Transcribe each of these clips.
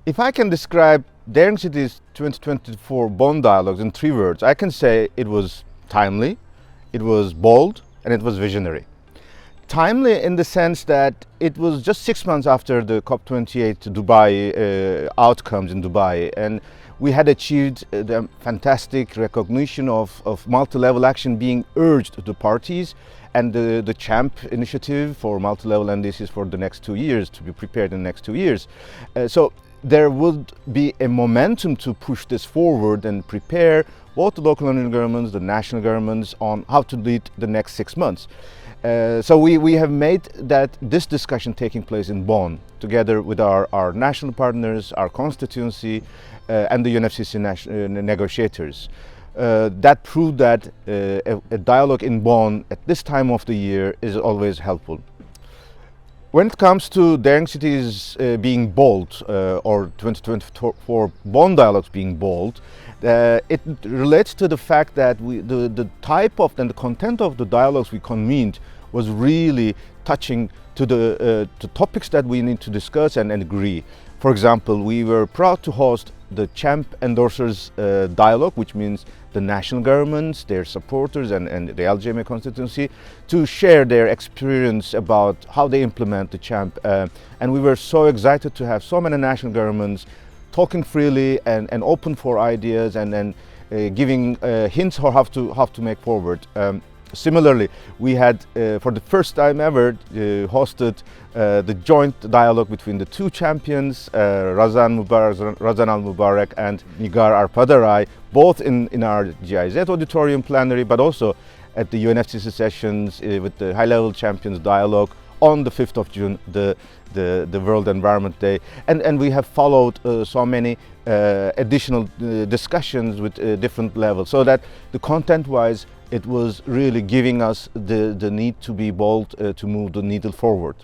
If I can describe Daring Cities 2024 Bonn Dialogues in 3 words, I can say it was timely, it was bold, and it was visionary. Timely in the sense that it was just 6 months after the COP28 Dubai outcomes in Dubai, and we had achieved the fantastic recognition of multi-level action being urged to the parties, and the CHAMP initiative for multi-level NDCs for the next 2 years, to be prepared in the next 2 years. So there would be a momentum to push this forward and prepare both the local and regional governments, the national governments, on how to lead the next 6 months. So we have made that this discussion taking place in Bonn, together with our national partners, our constituency, and the UNFCCC negotiators. That proved that a dialogue in Bonn at this time of the year is always helpful. When it comes to Daring Cities being bold, or 2024 Bonn Dialogues being bold, it relates to the fact that the type of and the content of the dialogues we convened was really touching to the topics that we need to discuss and agree. For example, we were proud to host the CHAMP endorsers dialogue, which means the national governments, their supporters, and the LGMA constituency, to share their experience about how they implement the CHAMP. And we were so excited to have so many national governments talking freely and open for ideas, and giving hints on how to make forward. Similarly, we had, for the first time ever, hosted the joint dialogue between the 2 champions, Razan Al-Mubarak and Nigar Arpadaray, both in our GIZ auditorium plenary, but also at the UNFCCC sessions with the high-level champions dialogue on the 5th of June, the World Environment Day. And we have followed so many additional discussions with different levels, so that the content-wise, it was really giving us the need to be bold to move the needle forward.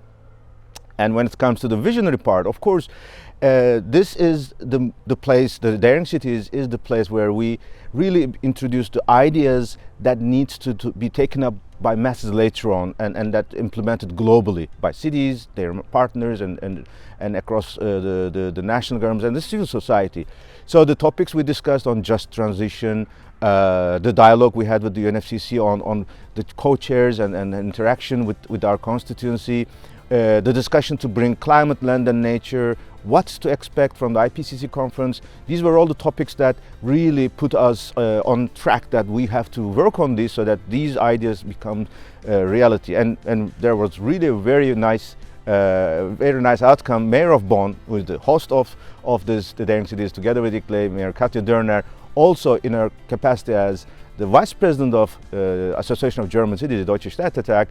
And when it comes to the visionary part, of course, this is the place, the Daring Cities is the place where we really introduce the ideas that needs to be taken up by masses later on, and that implemented globally by cities, their partners, and across the national governments and the civil society. So the topics we discussed on just transition, the dialogue we had with the UNFCCC on the co-chairs and interaction with our constituency, the discussion to bring climate, land and nature, what's to expect from the IPCC conference. These were all the topics that really put us on track, that we have to work on this so that these ideas become reality. And there was really a very nice outcome. Mayor of Bonn, who is the host of the Daring Cities, together with ICLEI, Mayor Katja Dörner, also in her capacity as the Vice President of Association of German Cities, the Deutsche Städtetag,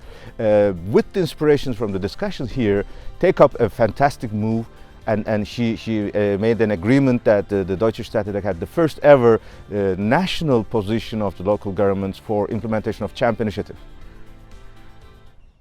with the inspirations from the discussions here, take up a fantastic move, and she made an agreement that the Deutsche Städtetag had the first ever national position of the local governments for implementation of CHAMP initiative.